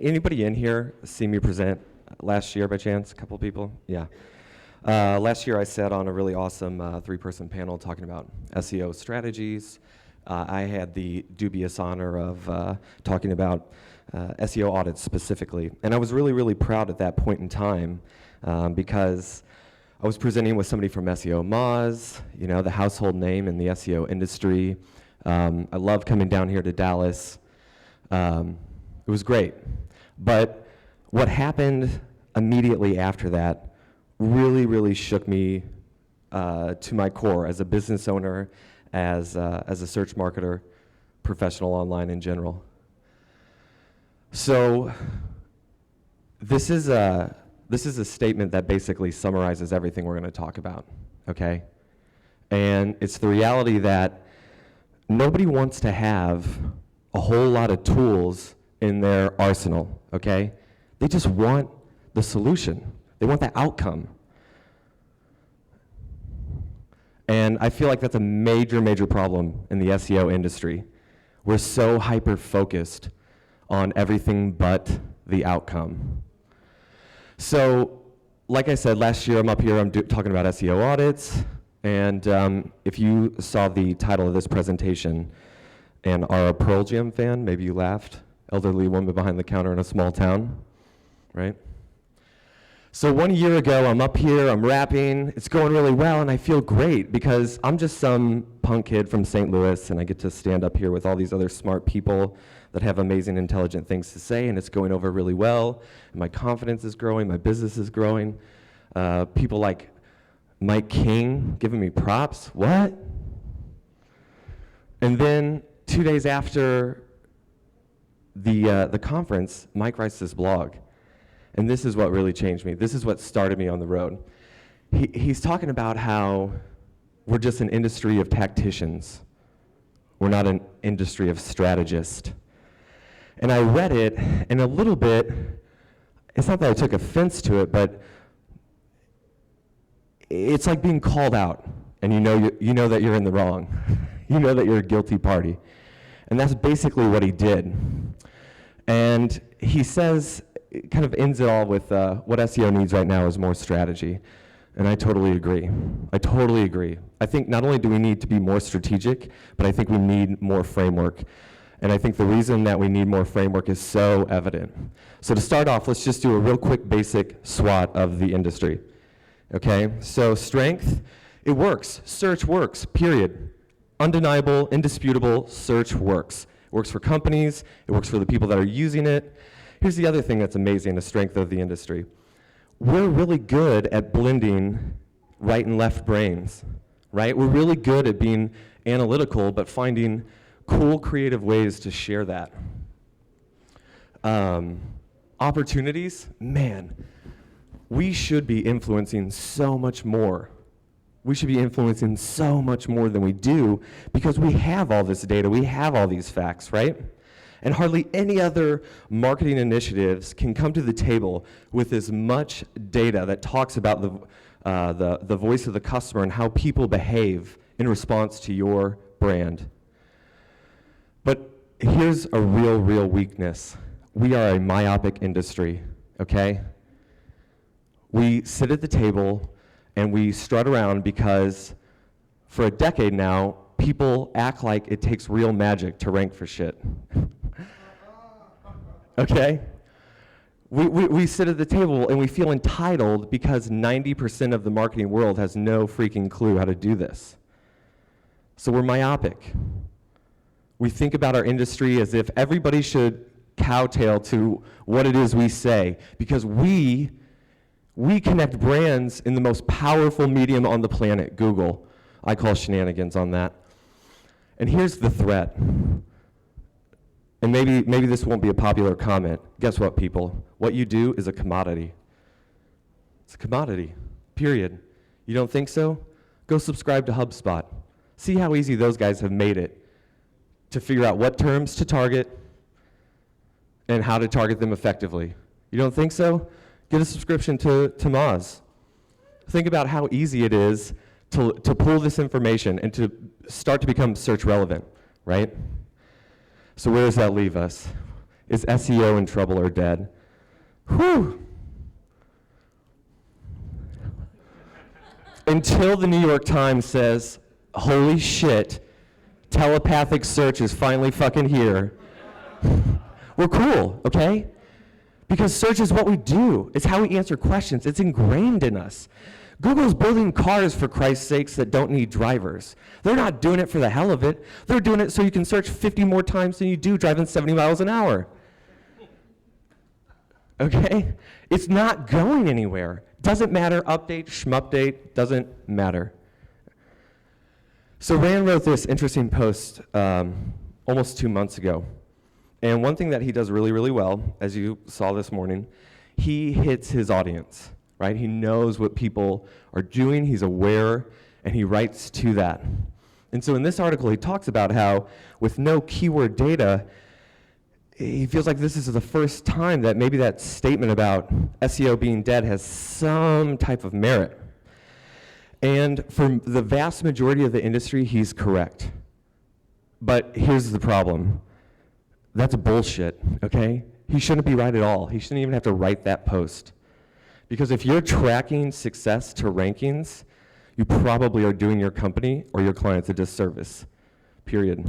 Anybody in here see me present last year by chance? A couple people? Yeah. Last year I sat on a really awesome three-person panel talking about SEO strategies. I had the dubious honor of talking about SEO audits specifically. And I was really, really proud at that point in time because I was presenting with somebody from SEO Moz, you know, the household name in the SEO industry. I love coming down here to Dallas. It was great. But what happened immediately after that really, really shook me to my core as a business owner, as a search marketer, professional online in general. So this is a statement that basically summarizes everything we're going to talk about, okay? And it's the reality that nobody wants to have a whole lot of tools in their arsenal, okay? They just want the solution. They want the outcome. And I feel like that's a major, major problem in the SEO industry. We're so hyper-focused on everything but the outcome. So, like I said, last year I'm up here, I'm talking about SEO audits, and if you saw the title of this presentation and are a Pearl Jam fan, maybe you laughed. Elderly woman behind the counter in a small town, right? So 1 year ago, I'm up here, I'm rapping, it's going really well, and I feel great because I'm just some punk kid from St. Louis, and I get to stand up here with all these other smart people that have amazing, intelligent things to say, and it's going over really well, and my confidence is growing, my business is growing. People like Mike King giving me props, what? And then 2 days after the conference, Mike writes this blog. And this is what really changed me. This is what started me on the road. He's talking about how we're just an industry of tacticians. We're not an industry of strategists. And I read it, and a little bit, it's not that I took offense to it, but it's like being called out, and you know that you're in the wrong. You know that you're a guilty party. And that's basically what he did. And he says, it kind of ends it all with what SEO needs right now is more strategy. And I totally agree. I totally agree. I think not only do we need to be more strategic, but I think we need more framework. And I think the reason that we need more framework is so evident. So to start off, let's just do a real quick basic SWOT of the industry. Okay, so strength, it works. Search works, period. Undeniable, indisputable, search works. It works for companies, it works for the people that are using it. Here's the other thing that's amazing, the strength of the industry. We're really good at blending right and left brains, right? We're really good at being analytical, but finding cool, creative ways to share that. Opportunities, man, we should be influencing so much more. We should be influencing so much more than we do because we have all this data, we have all these facts, right? And hardly any other marketing initiatives can come to the table with as much data that talks about the voice of the customer and how people behave in response to your brand. But here's a real weakness. We are a myopic industry, okay? We sit at the table and we strut around because for a decade now, people act like it takes real magic to rank for shit. Okay? We sit at the table and we feel entitled because 90% of the marketing world has no freaking clue how to do this. So we're myopic. We think about our industry as if everybody should kowtow to what it is we say because we connect brands in the most powerful medium on the planet, Google. I call shenanigans on that. And here's the threat. And maybe this won't be a popular comment. Guess what, people? What you do is a commodity. It's a commodity, period. You don't think so? Go subscribe to HubSpot. See how easy those guys have made it to figure out what terms to target and how to target them effectively. You don't think so? Get a subscription to Moz. Think about how easy it is to pull this information and to start to become search relevant, right? So where does that leave us? Is SEO in trouble or dead? Whew. Until the New York Times says, holy shit, telepathic search is finally fucking here. We're cool, okay? Because search is what we do. It's how we answer questions. It's ingrained in us. Google's building cars, for Christ's sakes, that don't need drivers. They're not doing it for the hell of it. They're doing it so you can search 50 more times than you do driving 70 miles an hour. Okay? It's not going anywhere. Doesn't matter, update, schmupdate, doesn't matter. So Rand wrote this interesting post almost 2 months ago. And one thing that he does really, really well, as you saw this morning, he hits his audience, right? He knows what people are doing, he's aware, and he writes to that. And so in this article, he talks about how with no keyword data, he feels like this is the first time that maybe that statement about SEO being dead has some type of merit. And for the vast majority of the industry, he's correct. But here's the problem. That's bullshit, okay? He shouldn't be right at all. He shouldn't even have to write that post. Because if you're tracking success to rankings, you probably are doing your company or your clients a disservice, period.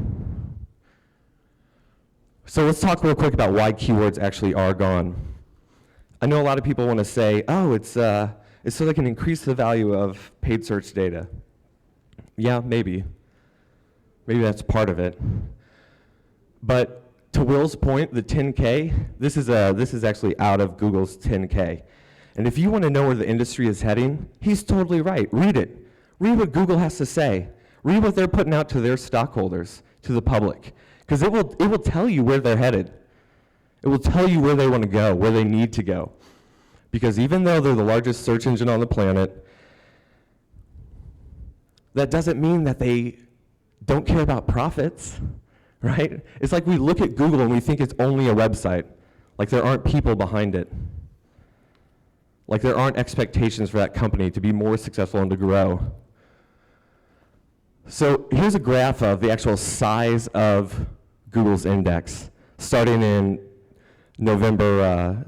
So let's talk real quick about why keywords actually are gone. I know a lot of people want to say, oh, it's so they can increase the value of paid search data. Yeah, maybe. Maybe that's part of it. But to Will's point, the 10K, this is actually out of Google's 10K. And if you want to know where the industry is heading, he's totally right. Read it. Read what Google has to say. Read what they're putting out to their stockholders, to the public. Because it will tell you where they're headed. It will tell you where they want to go, where they need to go. Because even though they're the largest search engine on the planet, that doesn't mean that they don't care about profits, right? It's like we look at Google and we think it's only a website, like there aren't people behind it. Like there aren't expectations for that company to be more successful and to grow. So here's a graph of the actual size of Google's index, starting in November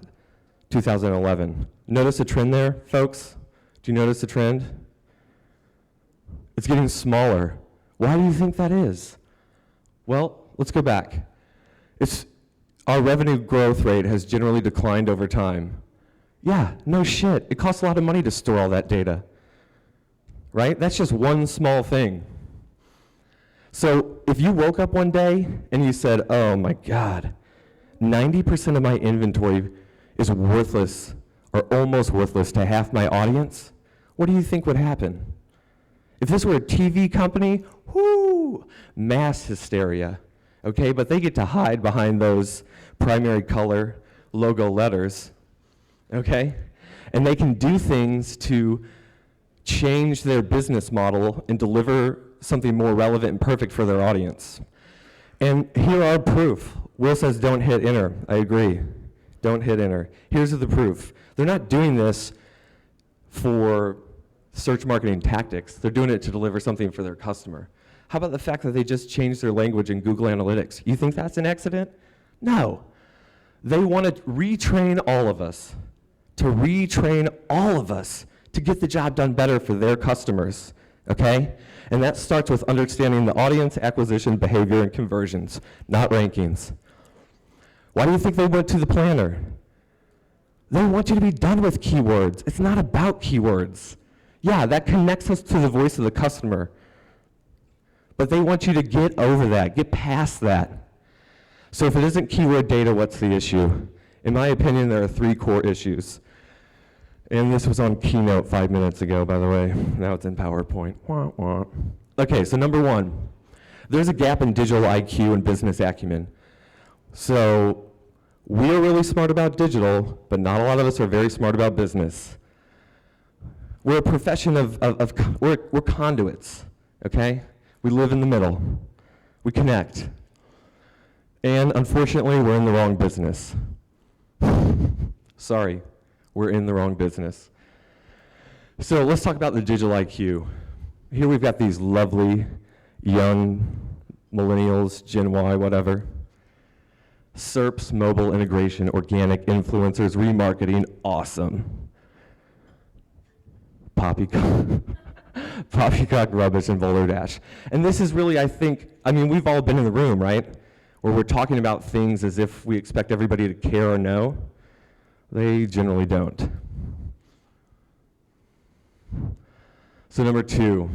2011. Notice a trend there, folks? Do you notice a trend? It's getting smaller. Why do you think that is? Well, let's go back. Our revenue growth rate has generally declined over time. Yeah, no shit. It costs a lot of money to store all that data, right? That's just one small thing. So if you woke up one day and you said, oh my God, 90% of my inventory is worthless or almost worthless to half my audience, what do you think would happen? If this were a TV company, whoo, mass hysteria, okay? But they get to hide behind those primary color logo letters, okay? And they can do things to change their business model and deliver something more relevant and perfect for their audience. And here are proof. Will says don't hit enter. I agree. Don't hit enter. Here's the proof. They're not doing this for search marketing tactics. They're doing it to deliver something for their customer. How about the fact that they just changed their language in Google Analytics? You think that's an accident? No. They want to retrain all of us, to get the job done better for their customers, okay? And that starts with understanding the audience, acquisition, behavior, and conversions, not rankings. Why do you think they went to the planner? They want you to be done with keywords. It's not about keywords. Yeah, that connects us to the voice of the customer. But they want you to get over that, get past that. So if it isn't keyword data, what's the issue? In my opinion, there are 3 core issues. And this was on Keynote 5 minutes ago, by the way. Now it's in PowerPoint. Wah, wah. Okay, so number 1, there's a gap in digital IQ and business acumen. So we're really smart about digital, but not a lot of us are very smart about business. We're a profession we're conduits, okay? We live in the middle. We connect. And unfortunately, we're in the wrong business. Sorry, we're in the wrong business. So let's talk about the digital IQ. Here we've got these lovely young millennials, Gen Y, whatever. SERPs, mobile integration, organic influencers, remarketing, awesome. Poppycock, poppycock rubbish, and Boulder Dash. And this is really, I mean, we've all been in the room, right? Where we're talking about things as if we expect everybody to care or know. They generally don't. So number 2,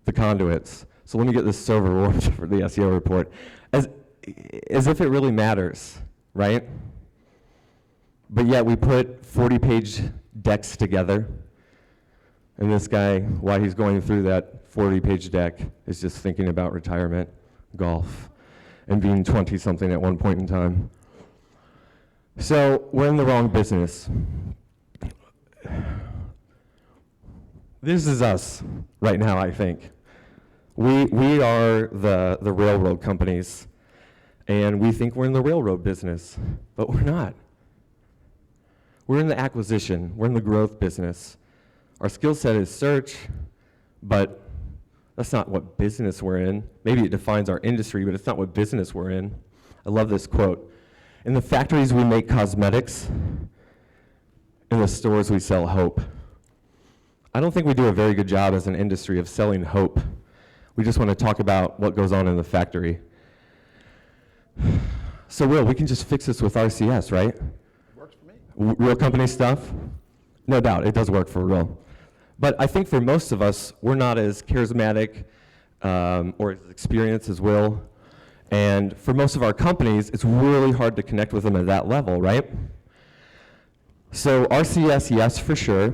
the conduits. So let me get this silver award for the SEO report. As if it really matters, right? But yet we put 40-page decks together, and this guy, while he's going through that 40-page deck, is just thinking about retirement, golf, and being 20-something at one point in time. So we're in the wrong business. This is us right now, I think. We are the railroad companies, and we think we're in the railroad business, but we're not. We're in the acquisition, we're in the growth business. Our skill set is search, but that's not what business we're in. Maybe it defines our industry, but it's not what business we're in. I love this quote. In the factories we make cosmetics, in the stores we sell hope. I don't think we do a very good job as an industry of selling hope. We just want to talk about what goes on in the factory. So Will, we can just fix this with RCS, right? Works for me. Real company stuff? No doubt, it does work for real. But I think for most of us, we're not as charismatic or as experienced as Will. And for most of our companies, it's really hard to connect with them at that level, right? So RCS, yes, for sure.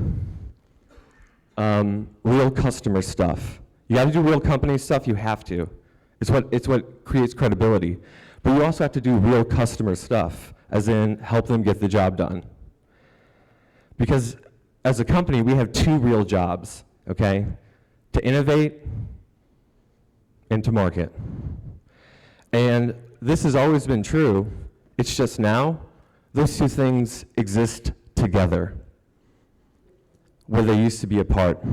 Real customer stuff. You got to do real company stuff, you have to. It's what creates credibility. But you also have to do real customer stuff, as in help them get the job done. Because as a company, we have 2 real jobs, okay? To innovate and to market. And this has always been true. It's just now, those 2 things exist together, where they used to be apart.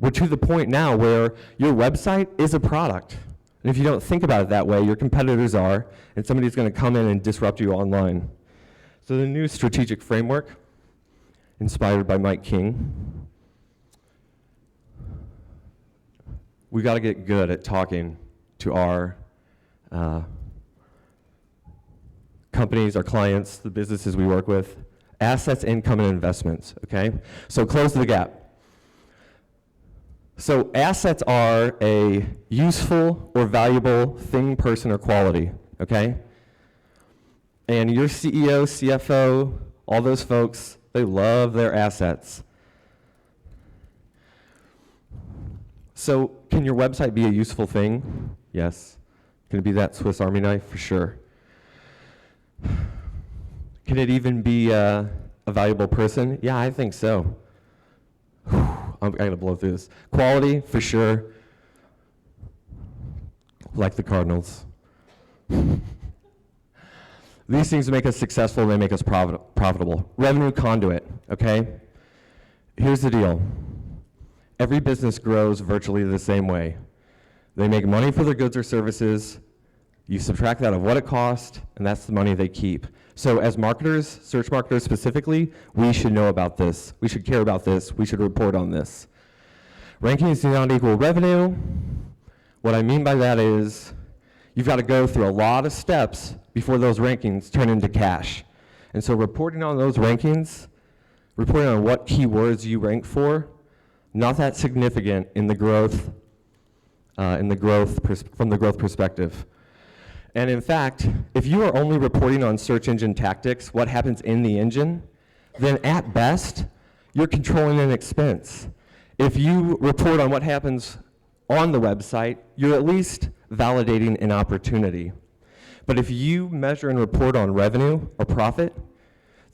We're to the point now where your website is a product. And if you don't think about it that way, your competitors are, and somebody's going to come in and disrupt you online. So the new strategic framework, inspired by Mike King, we got to get good at talking to our companies, our clients, the businesses we work with, assets, income, and investments, okay? So close the gap. So assets are a useful or valuable thing, person, or quality, okay? And your CEO, CFO, all those folks, they love their assets. So can your website be a useful thing? Yes. Can it be that Swiss Army knife? For sure. Can it even be a valuable person? Yeah, I think so. I gotta blow through this. Quality, for sure. Like the Cardinals. These things make us successful, they make us profitable. Revenue conduit, okay? Here's the deal. Every business grows virtually the same way. They make money for their goods or services, you subtract that of what it costs, and that's the money they keep. So as marketers, search marketers specifically, we should know about this. We should care about this. We should report on this. Rankings do not equal revenue. What I mean by that is you've got to go through a lot of steps before those rankings turn into cash. And so reporting on those rankings, reporting on what keywords you rank for, not that significant in the growth, from the growth perspective. And in fact, if you are only reporting on search engine tactics, what happens in the engine, then at best, you're controlling an expense. If you report on what happens on the website, you're at least validating an opportunity. But if you measure and report on revenue or profit,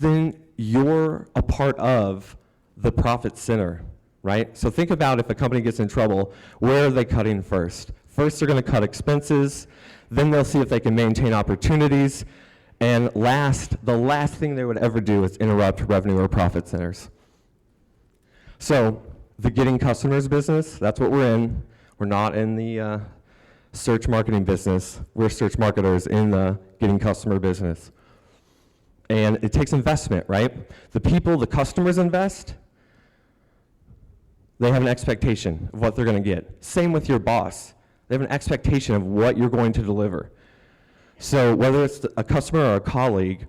then you're a part of the profit center, right? So think about if a company gets in trouble, where are they cutting first? First, they're going to cut expenses. Then they'll see if they can maintain opportunities. And the last thing they would ever do is interrupt revenue or profit centers. So the getting customers business, that's what we're in. We're not in the search marketing business. We're search marketers in the getting customer business. And it takes investment, right? The customers invest, they have an expectation of what they're going to get. Same with your boss. They have an expectation of what you're going to deliver. So whether it's a customer or a colleague,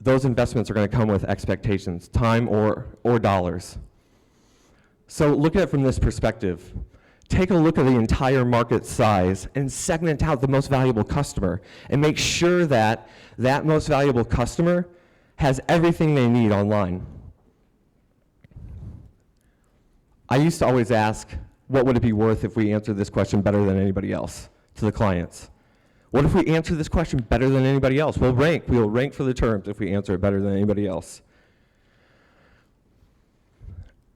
those investments are going to come with expectations, time or dollars. So look at it from this perspective. Take a look at the entire market size and segment out the most valuable customer and make sure that that most valuable customer has everything they need online. I used to always ask, what would it be worth if we answered this question better than anybody else to the clients? What if we answer this question better than anybody else? We'll rank for the terms if we answer it better than anybody else.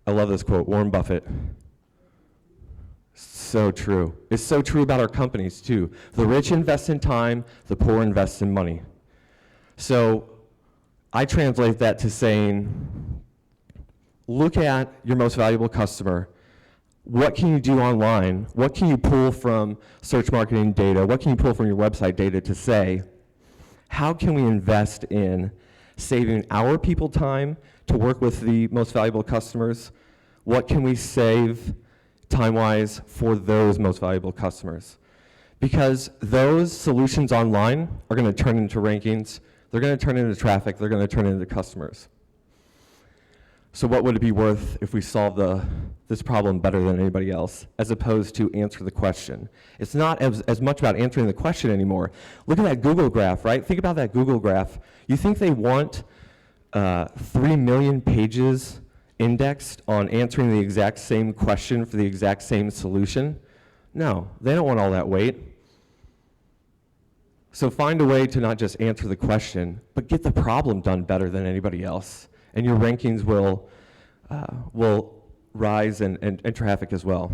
I love this quote, Warren Buffett. So true. It's so true about our companies too. The rich invest in time, the poor invest in money. So I translate that to saying, look at your most valuable customer. What can you do online? What can you pull from search marketing data? What can you pull from your website data to say, how can we invest in saving our people time to work with the most valuable customers? What can we save time-wise for those most valuable customers? Because those solutions online are going to turn into rankings, they're going to turn into traffic, they're going to turn into customers. So what would it be worth if we solved this problem better than anybody else, as opposed to answer the question? It's not as much about answering the question anymore. Look at that Google graph, right? Think about that Google graph. You think they want 3 million pages indexed on answering the exact same question for the exact same solution? No, they don't want all that weight. So find a way to not just answer the question, but get the problem done better than anybody else, and your rankings will rise and traffic as well.